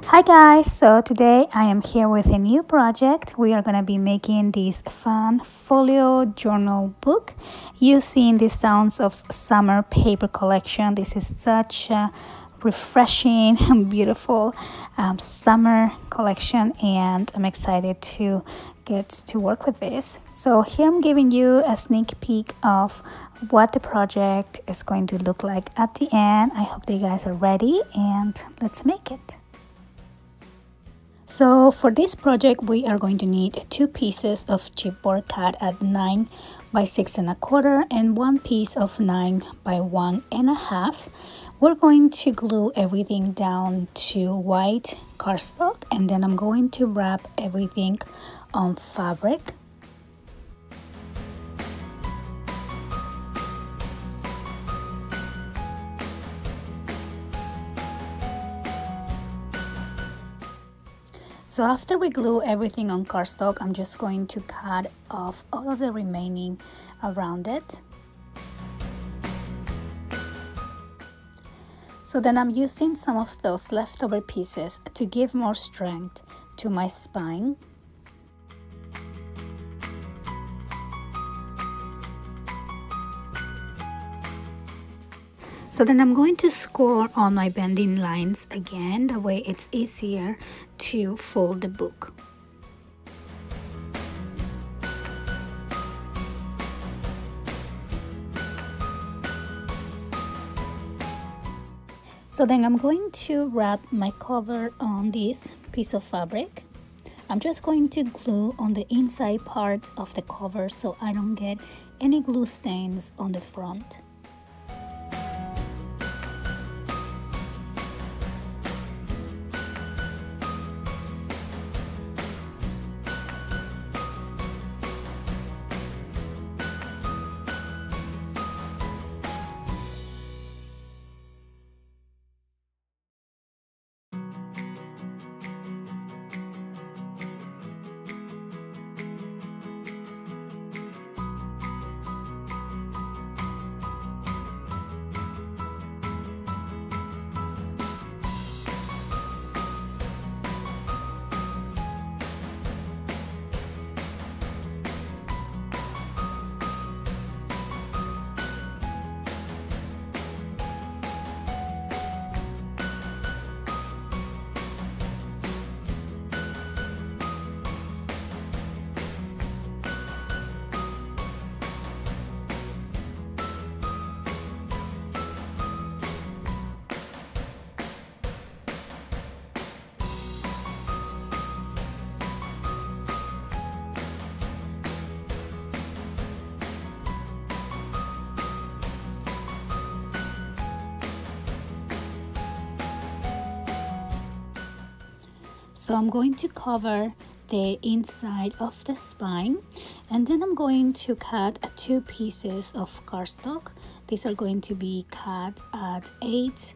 Hi guys, so today I am here with a new project. We are going to be making this fun folio journal book using the Sounds of Summer paper collection. This is such a refreshing and beautiful summer collection, and I'm excited to get to work with this. So here I'm giving you a sneak peek of what the project is going to look like at the end. I hope you guys are ready, and let's make it. So for this project, we are going to need 2 pieces of chipboard cut at 9 by 6 1/4 and 1 piece of 9 by 1 1/2. We're going to glue everything down to white cardstock, and then I'm going to wrap everything on fabric. So after we glue everything on cardstock, I'm just going to cut off all of the remaining around it. So then I'm using some of those leftover pieces to give more strength to my spine. So then I'm going to score on my bending lines again, that way it's easier to fold the book. So then I'm going to wrap my cover on this piece of fabric. I'm just going to glue on the inside part of the cover so I don't get any glue stains on the front. So I'm going to cover the inside of the spine, and then I'm going to cut 2 pieces of cardstock. These are going to be cut at 8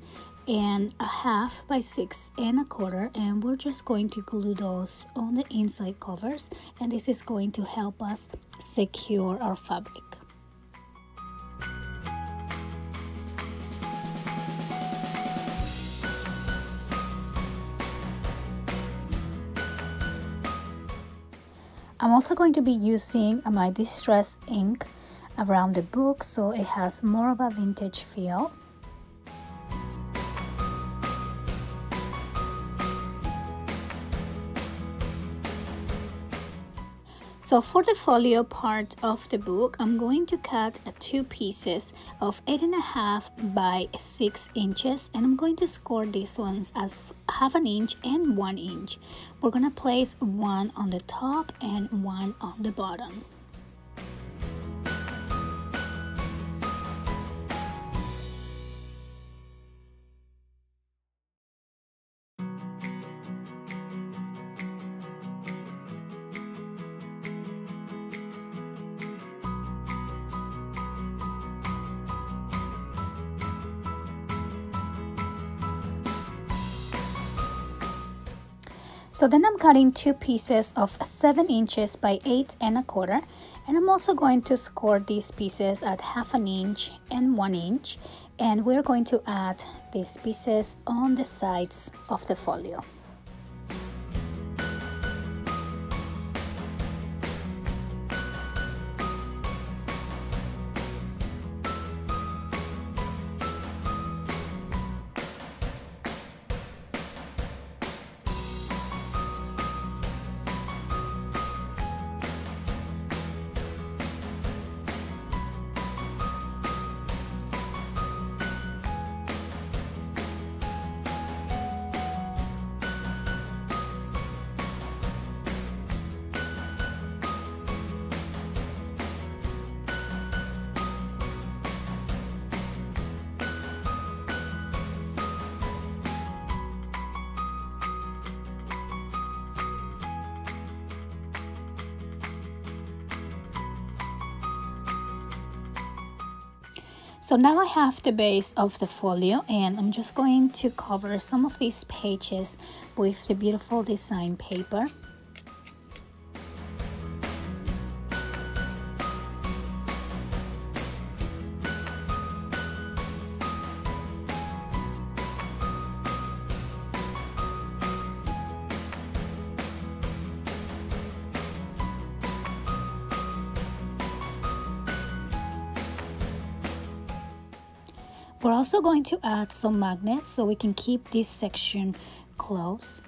1/2 by 6 1/4, and we're just going to glue those on the inside covers, and this is going to help us secure our fabric. I'm also going to be using my distress ink around the book so it has more of a vintage feel. So for the folio part of the book, I'm going to cut 2 pieces of 8 1/2 by 6 inches, and I'm going to score these ones at 1/2 inch and 1 inch. We're going to place one on the top and one on the bottom. So then I'm cutting 2 pieces of 7 inches by 8 1/4, and I'm also going to score these pieces at 1/2 inch and 1 inch, and we're going to add these pieces on the sides of the folio. So now I have the base of the folio, and I'm just going to cover some of these pages with the beautiful design paper. We're also going to add some magnets so we can keep this section closed.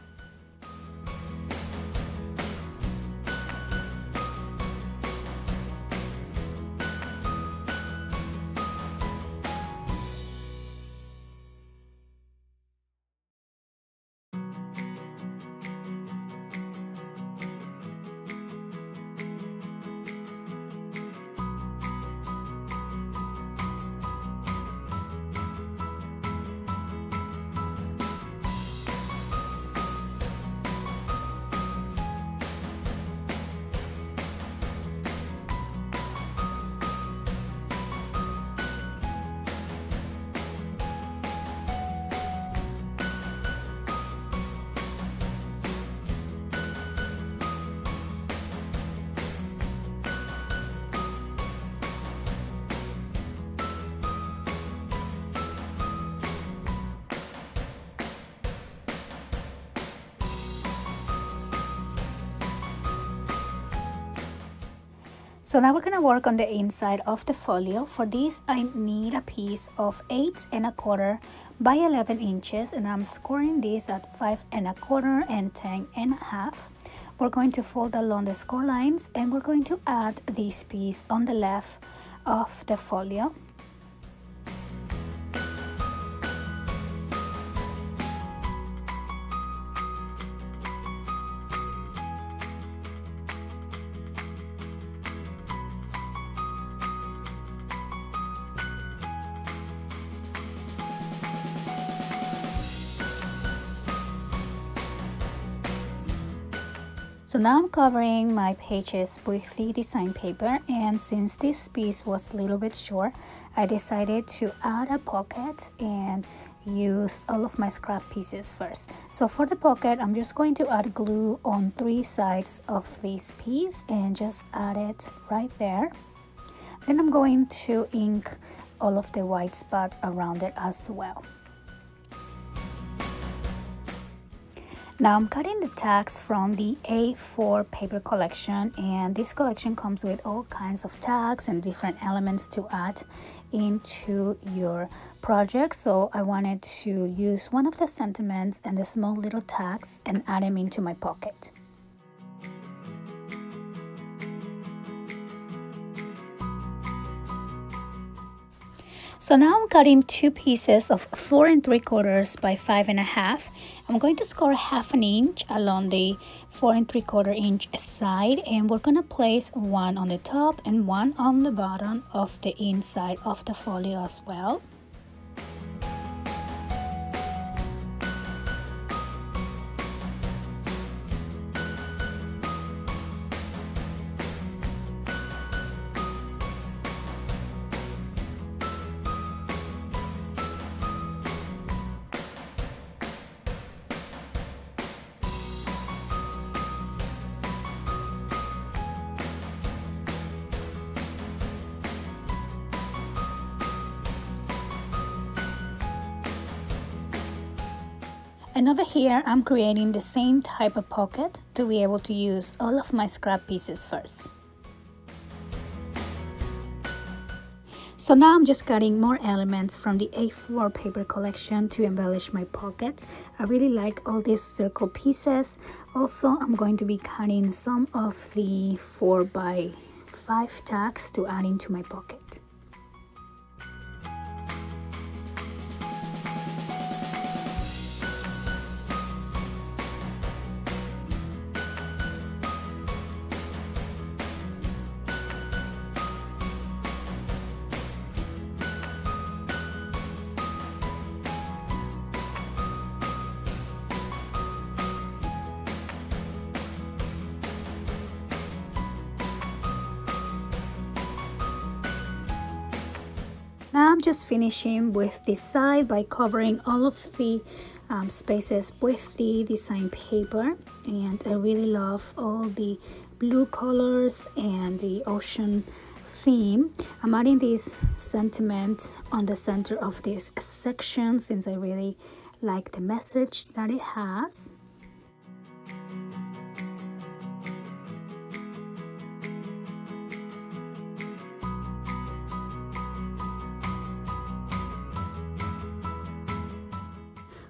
So now we're going to work on the inside of the folio. For this, I need a piece of 8 1/4 by 11 inches, and I'm scoring this at 5 1/4 and 10 1/2. We're going to fold along the score lines, and we're going to add this piece on the left of the folio. So now I'm covering my pages with the design paper, and since this piece was a little bit short, I decided to add a pocket and use all of my scrap pieces first. So for the pocket, I'm just going to add glue on 3 sides of this piece and just add it right there. Then I'm going to ink all of the white spots around it as well. Now I'm cutting the tags from the A4 paper collection, and this collection comes with all kinds of tags and different elements to add into your project. So I wanted to use one of the sentiments and the small little tags and add them into my pocket. So now I'm cutting 2 pieces of 4 3/4 by 5 1/2. I'm going to score 1/2 inch along the 4 3/4 inch side, and we're going to place one on the top and one on the bottom of the inside of the folio as well. And over here, I'm creating the same type of pocket to be able to use all of my scrap pieces first. So now I'm just cutting more elements from the A4 paper collection to embellish my pocket. I really like all these circle pieces. Also, I'm going to be cutting some of the 4 by 5 tags to add into my pocket. Now I'm just finishing with this side by covering all of the spaces with the design paper, and I really love all the blue colors and the ocean theme. I'm adding this sentiment on the center of this section since I really like the message that it has.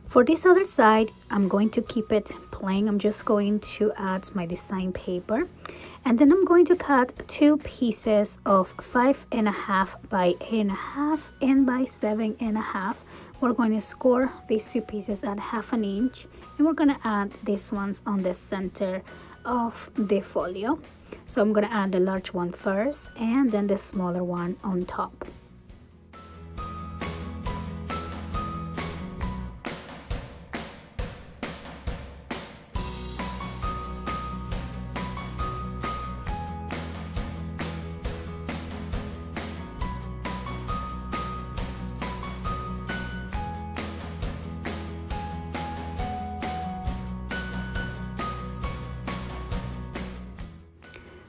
For this other side, I'm going to keep it plain. I'm just going to add my design paper, and then I'm going to cut two pieces of 5.5 by 8.5 and by 7.5. We're going to score these two pieces at 1/2 inch, and we're going to add these ones on the center of the folio. So I'm going to add the large one first and then the smaller one on top.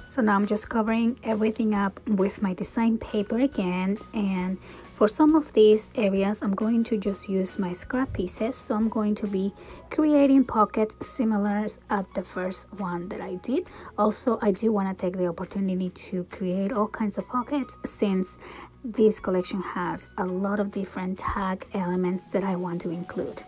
So now I'm just covering everything up with my design paper again, and for some of these areas I'm going to just use my scrap pieces. So I'm going to be creating pockets similar at the first one that I did. Also, I do want to take the opportunity to create all kinds of pockets since this collection has a lot of different tag elements that I want to include.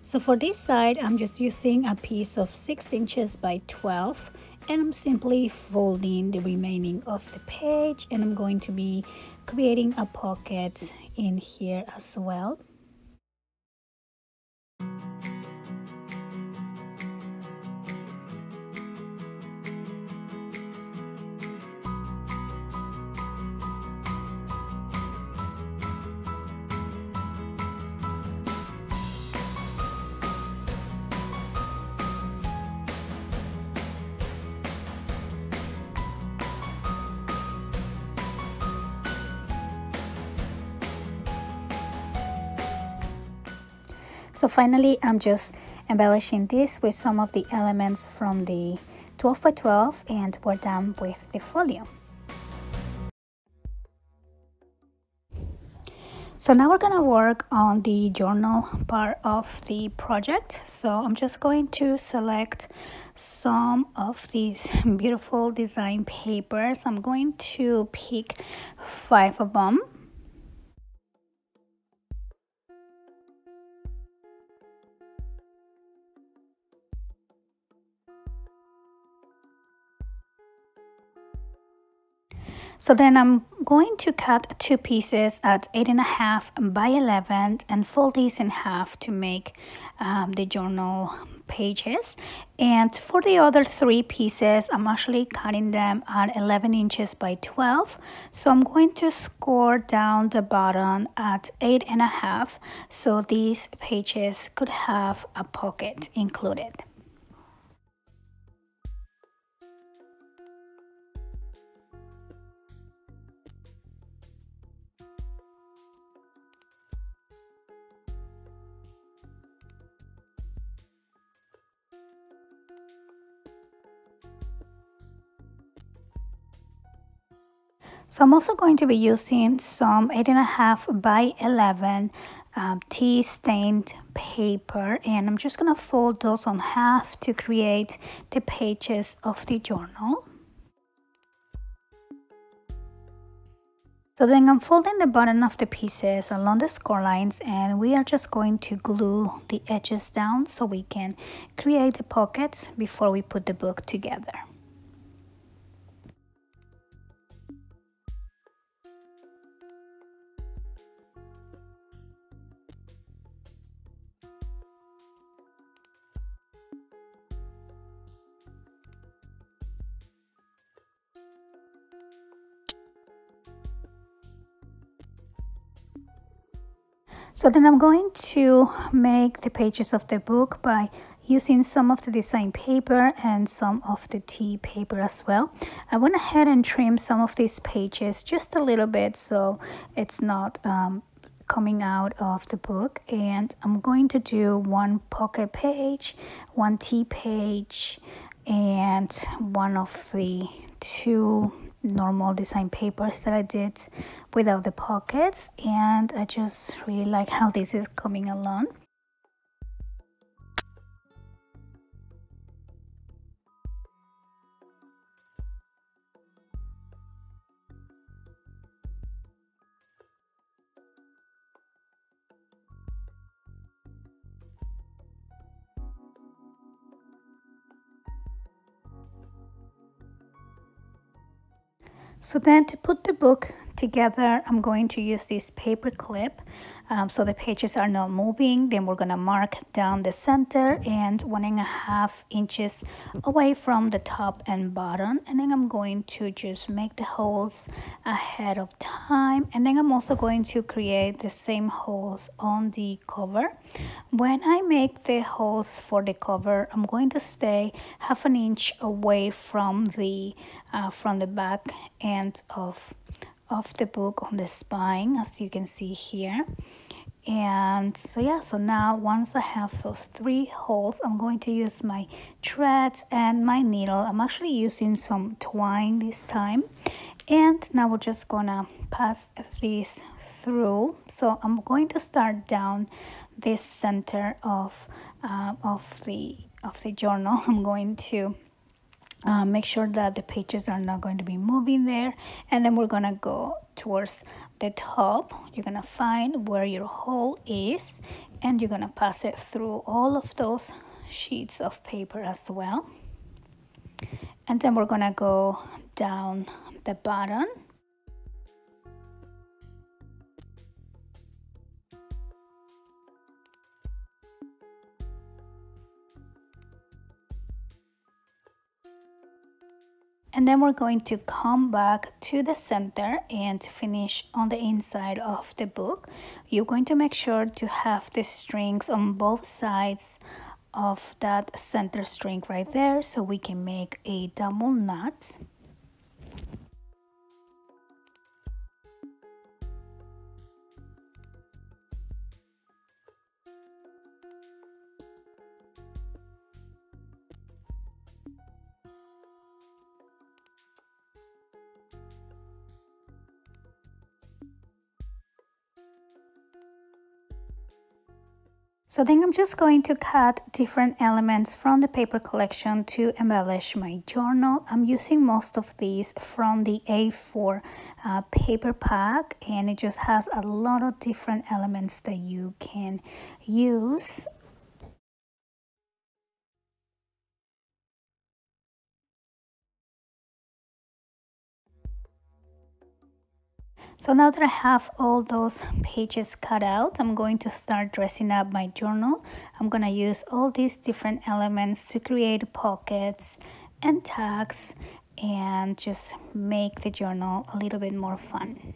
So for this side, I'm just using a piece of 6 inches by 12, and I'm simply folding the remaining of the page, and I'm going to be creating a pocket in here as well. So finally, I'm just embellishing this with some of the elements from the 12 by 12, and we're done with the folio. So now we're gonna work on the journal part of the project. So I'm just going to select some of these beautiful design papers. I'm going to pick 5 of them. So then I'm going to cut 2 pieces at 8.5 by 11 and fold these in half to make the journal pages. And for the other 3 pieces, I'm actually cutting them at 11 inches by 12. So I'm going to score down the bottom at 8.5, so these pages could have a pocket included. So I'm also going to be using some 8.5 by 11 tea stained paper, and I'm just going to fold those on half to create the pages of the journal. So then I'm folding the bottom of the pieces along the score lines, and we are just going to glue the edges down so we can create the pockets before we put the book together. So then I'm going to make the pages of the book by using some of the design paper and some of the tea paper as well. I went ahead and trimmed some of these pages just a little bit so it's not coming out of the book, and I'm going to do one pocket page, one tea page, and one of the two normal design papers that I did without the pockets, and I just really like how this is coming along. So then to put the book together, I'm going to use this paper clip so the pages are not moving. Then we're going to mark down the center and 1.5 inches away from the top and bottom. And then I'm going to just make the holes ahead of time. And then I'm also going to create the same holes on the cover. When I make the holes for the cover, I'm going to stay 1/2 inch away from the back end of the book on the spine, as you can see here. And so yeah, so now once I have those 3 holes, I'm going to use my thread and my needle. I'm actually using some twine this time, and now we're just gonna pass this through. So I'm going to start down this center of the journal. I'm going to make sure that the pages are not going to be moving there, and then we're gonna go towards the top. You're gonna find where your hole is, and you're gonna pass it through all of those sheets of paper as well, and then we're gonna go down the bottom. And then we're going to come back to the center and finish on the inside of the book. You're going to make sure to have the strings on both sides of that center string right there so we can make a double knot. So then I'm just going to cut different elements from the paper collection to embellish my journal. I'm using most of these from the A4 paper pack, and it just has a lot of different elements that you can use. So now that I have all those pages cut out, I'm going to start dressing up my journal. I'm going to use all these different elements to create pockets and tags and just make the journal a little bit more fun.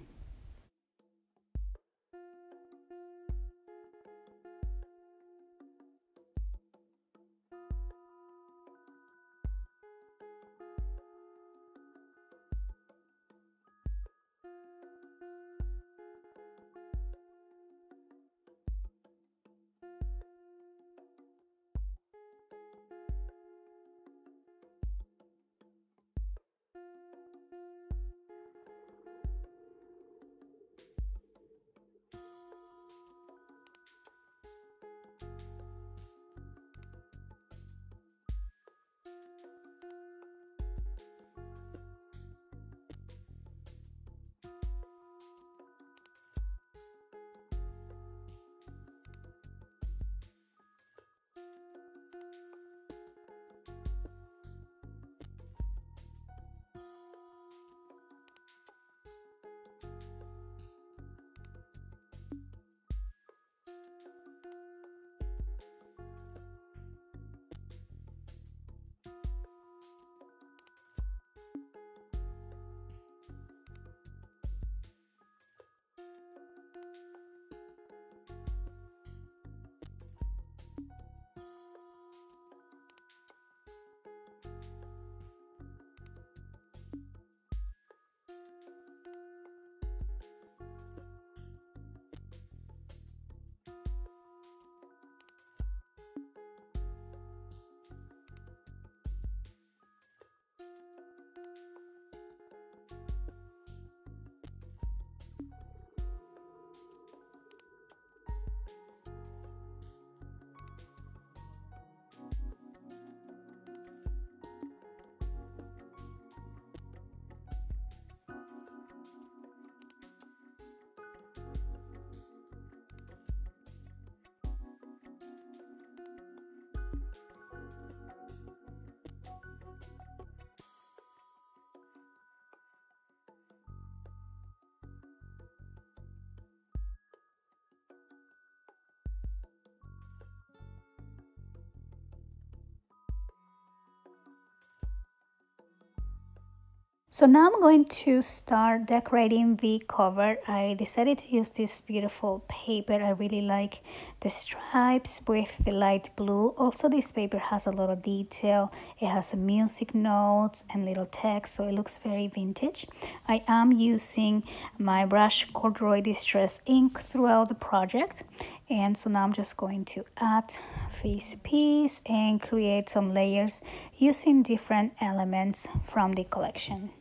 So now I'm going to start decorating the cover. I decided to use this beautiful paper. I really like the stripes with the light blue. Also, this paper has a lot of detail. It has music notes and little text, so it looks very vintage. I am using my brush corduroy distress ink throughout the project. And so now I'm just going to add this piece and create some layers using different elements from the collection.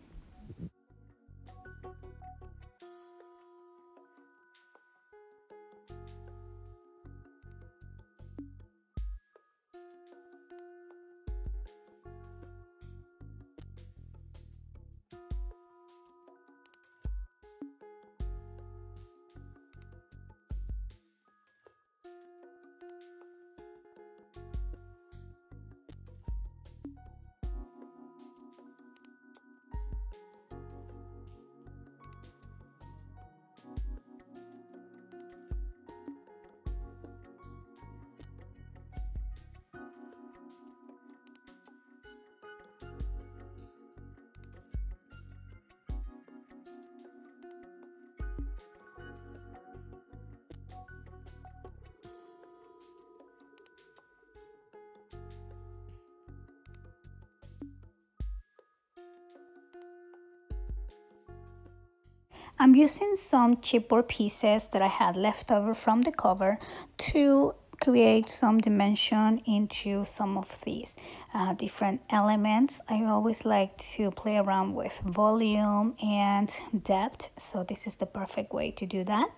I'm using some chipboard pieces that I had left over from the cover to create some dimension into some of these different elements. I always like to play around with volume and depth, so this is the perfect way to do that.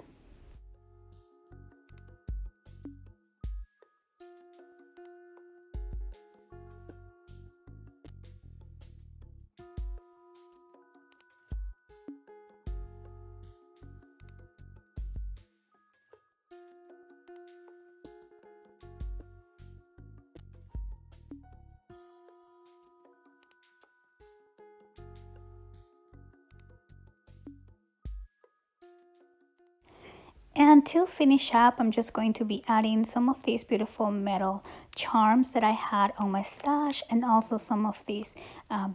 And to finish up, I'm just going to be adding some of these beautiful metal charms that I had on my stash, and also some of these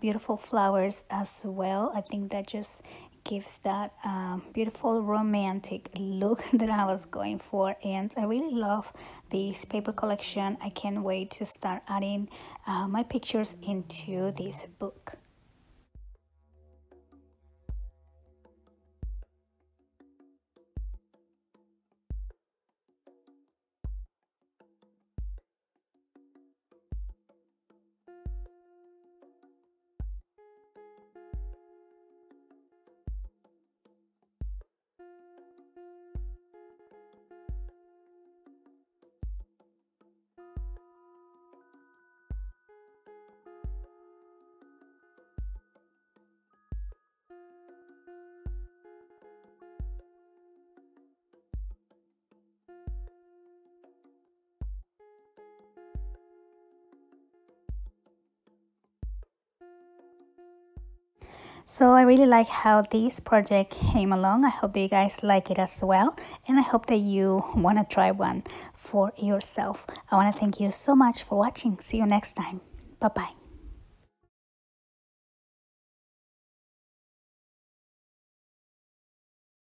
beautiful flowers as well. I think that just gives that beautiful romantic look that I was going for, and I really love this paper collection. I can't wait to start adding my pictures into this book. So I really like how this project came along. I hope that you guys like it as well, and I hope that you want to try one for yourself. I want to thank you so much for watching. See you next time. Bye-bye.